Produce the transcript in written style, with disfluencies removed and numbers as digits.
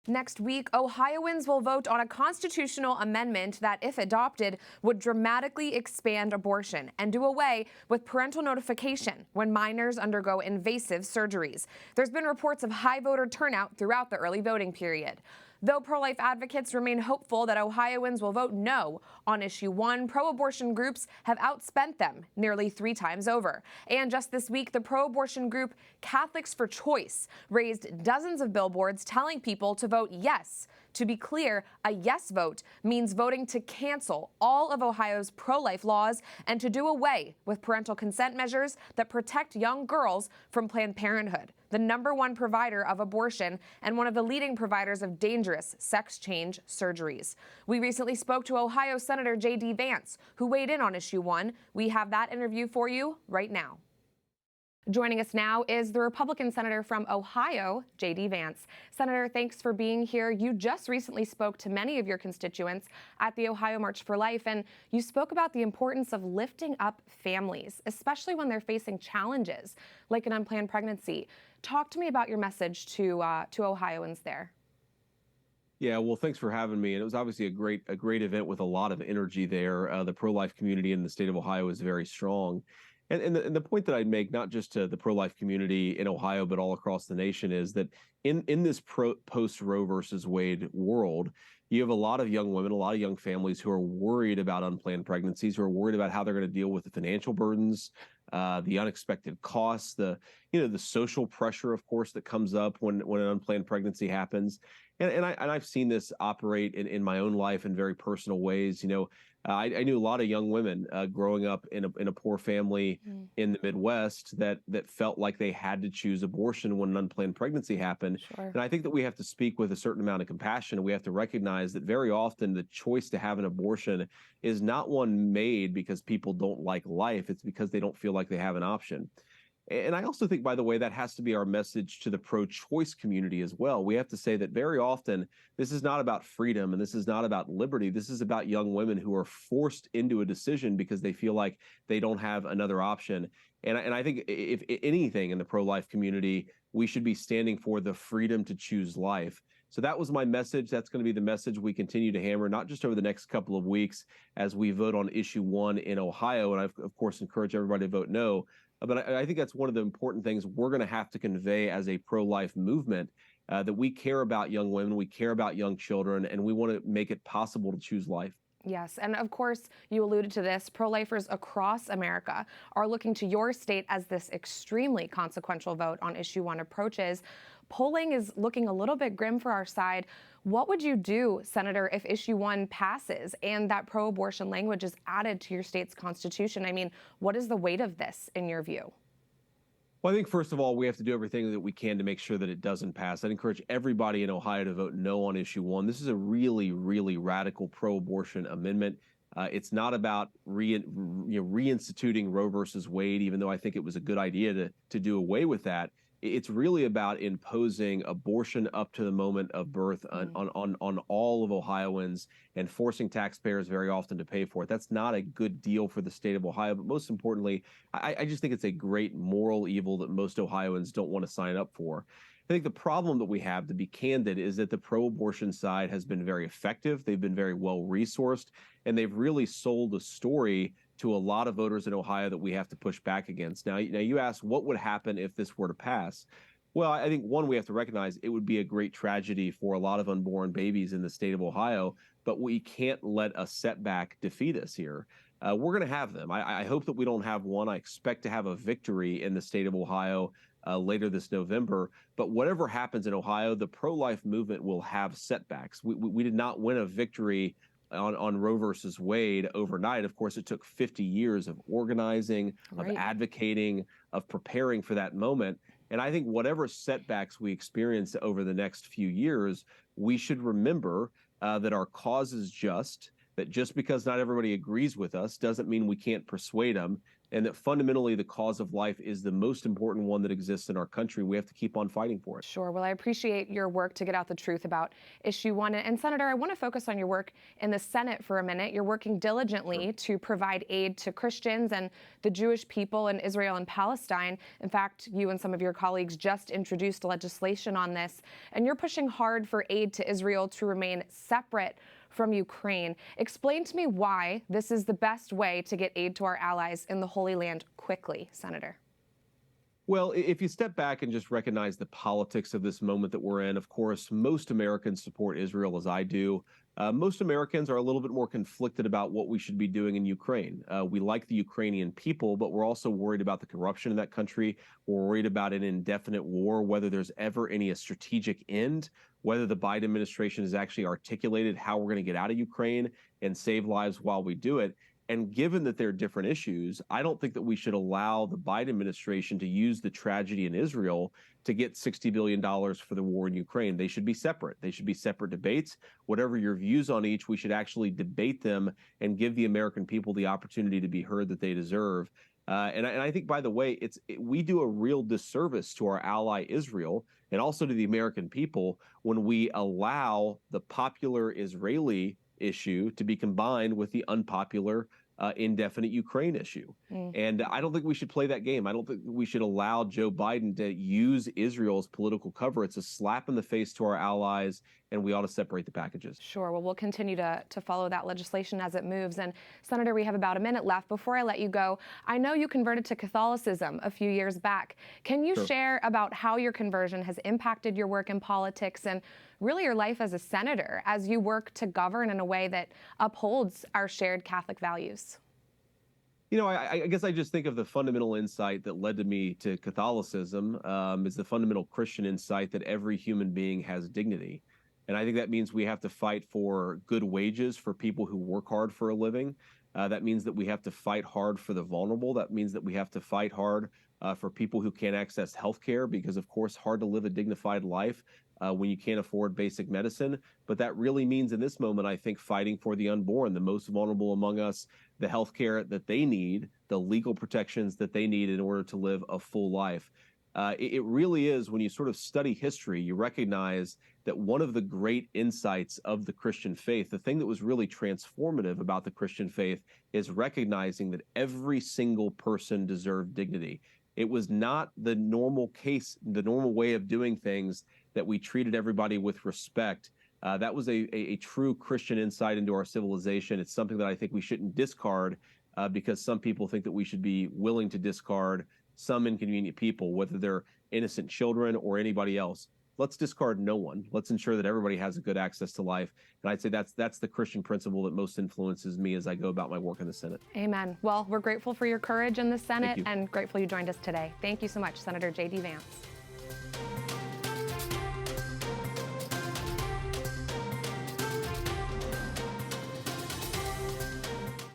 Next week, Ohioans will vote on a constitutional amendment that, if adopted, would dramatically expand abortion and do away with parental notification when minors undergo invasive surgeries. There's been reports of high voter turnout throughout the early voting period. Though pro-life advocates remain hopeful that Ohioans will vote no on issue 1, pro-abortion groups have outspent them nearly 3 times over. And just this week, the pro-abortion group Catholics for Choice raised dozens of billboards telling people to vote yes. To be clear, a yes vote means voting to cancel all of Ohio's pro-life laws and to do away with parental consent measures that protect young girls from Planned Parenthood, the #1 provider of abortion and one of the leading providers of dangerous sex change surgeries. We recently spoke to Ohio Senator J.D. Vance, who weighed in on issue 1. We have that interview for you right now. Joining us now is the Republican senator from Ohio, J.D. Vance. Senator, thanks for being here. You just recently spoke to many of your constituents at the Ohio March for Life, and you spoke about the importance of lifting up families, especially when they're facing challenges like an unplanned pregnancy. Talk to me about your message to Ohioans there. Yeah, well, thanks for having me. And it was obviously a great event with a lot of energy there. The pro-life community in the state of Ohio is very strong. And the point that I'd make, not just to the pro-life community in Ohio, but all across the nation, is that in this post-Roe versus Wade world, you have a lot of young women, a lot of young families who are worried about unplanned pregnancies, who are worried about how they're going to deal with the financial burdens, the unexpected costs, the social pressure, of course, that comes up when an unplanned pregnancy happens. And I've seen this operate in my own life in very personal ways. I knew a lot of young women growing up in a poor family in the Midwest that felt like they had to choose abortion when an unplanned pregnancy happened. Sure. And I think that we have to speak with a certain amount of compassion. We have to recognize that very often the choice to have an abortion is not one made because people don't like life. It's because they don't feel like they have an option. And I also think, by the way, that has to be our message to the pro-choice community as well. We have to say that very often this is not about freedom and this is not about liberty. This is about young women who are forced into a decision because they feel like they don't have another option. And I think if anything in the pro-life community, we should be standing for the freedom to choose life. So that was my message. That's going to be the message we continue to hammer, not just over the next couple of weeks as we vote on issue 1 in Ohio. And I, of course, encourage everybody to vote no. But I think that's one of the important things we're going to have to convey as a pro-life movement, that we care about young women, we care about young children, and we want to make it possible to choose life. Yes, and of course, you alluded to this, pro-lifers across America are looking to your state as this extremely consequential vote on issue 1 approaches. Polling is looking a little bit grim for our side. What would you do, Senator, if issue 1 passes and that pro-abortion language is added to your state's constitution? I mean, what is the weight of this in your view? Well, I think, first of all, we have to do everything that we can to make sure that it doesn't pass. I'd encourage everybody in Ohio to vote no on issue 1. This is a really, really radical pro-abortion amendment. It's not about reinstituting Roe versus Wade, even though I think it was a good idea to do away with that. It's really about imposing abortion up to the moment of birth on all of Ohioans and forcing taxpayers very often to pay for it. That's not a good deal for the state of Ohio. But most importantly, I just think it's a great moral evil that most Ohioans don't want to sign up for. I think the problem that we have, to be candid, is that the pro-abortion side has been very effective. They've been very well resourced, and they've really sold a story to a lot of voters in Ohio that we have to push back against. Now you ask, what would happen if this were to pass? Well, I think, one, we have to recognize it would be a great tragedy for a lot of unborn babies in the state of Ohio, but we can't let a setback defeat us here. We're going to have them. I hope that we don't have one. I expect to have a victory in the state of Ohio later this November. But whatever happens in Ohio, the pro-life movement will have setbacks. We did not win a victory on Roe versus Wade overnight. Of course, it took 50 years of organizing, of advocating, of preparing for that moment. And I think whatever setbacks we experience over the next few years, we should remember that our cause is just, that just because not everybody agrees with us doesn't mean we can't persuade them, and that fundamentally the cause of life is the most important one that exists in our country. We have to keep on fighting for it. Sure. Well, I appreciate your work to get out the truth about issue one. And Senator, I want to focus on your work in the Senate for a minute. You're working diligently to provide aid to Christians and the Jewish people in Israel and Palestine. In fact, you and some of your colleagues just introduced legislation on this, and you're pushing hard for aid to Israel to remain separate from Ukraine. Explain to me why this is the best way to get aid to our allies in the Holy Land quickly, Senator. Well, if you step back and just recognize the politics of this moment that we're in, of course, most Americans support Israel as I do. Most Americans are a little bit more conflicted about what we should be doing in Ukraine. We like the Ukrainian people, but we're also worried about the corruption in that country. We're worried about an indefinite war, whether there's ever any strategic end, whether the Biden administration has actually articulated how we're going to get out of Ukraine and save lives while we do it. And given that there are different issues, I don't think that we should allow the Biden administration to use the tragedy in Israel to get $60 billion for the war in Ukraine. They should be separate. They should be separate debates. Whatever your views on each, we should actually debate them and give the American people the opportunity to be heard that they deserve. And I think, by the way, we do a real disservice to our ally Israel and also to the American people when we allow the popular Israeli issue to be combined with the unpopular indefinite Ukraine issue. And I don't think we should play that game. I don't think we should allow Joe Biden to use Israel as political cover. It's a slap in the face to our allies, and we ought to separate the packages. Sure. Well, we'll continue to follow that legislation as it moves. And Senator, we have about a minute left. Before I let you go, I know you converted to Catholicism a few years back. Can you share about how your conversion has impacted your work in politics and really your life as a senator as you work to govern in a way that upholds our shared Catholic values? You know, I guess I just think of the fundamental insight that led to me to Catholicism is the fundamental Christian insight that every human being has dignity. And I think that means we have to fight for good wages for people who work hard for a living. That means that we have to fight hard for the vulnerable. That means that we have to fight hard for people who can't access health care because, of course, hard to live a dignified life when you can't afford basic medicine. But that really means in this moment, I think, fighting for the unborn, the most vulnerable among us, the health care that they need, the legal protections that they need in order to live a full life. It really is, when you sort of study history, you recognize that one of the great insights of the Christian faith, the thing that was really transformative about the Christian faith, is recognizing that every single person deserved dignity. It was not the normal case, the normal way of doing things, that we treated everybody with respect. That was a true Christian insight into our civilization. It's something that I think we shouldn't discard because some people think that we should be willing to discard some inconvenient people, whether they're innocent children or anybody else. Let's discard no one. Let's ensure that everybody has a good access to life. And I'd say that's the Christian principle that most influences me as I go about my work in the Senate. Amen. Well, we're grateful for your courage in the Senate and grateful you joined us today. Thank you so much, Senator J.D. Vance.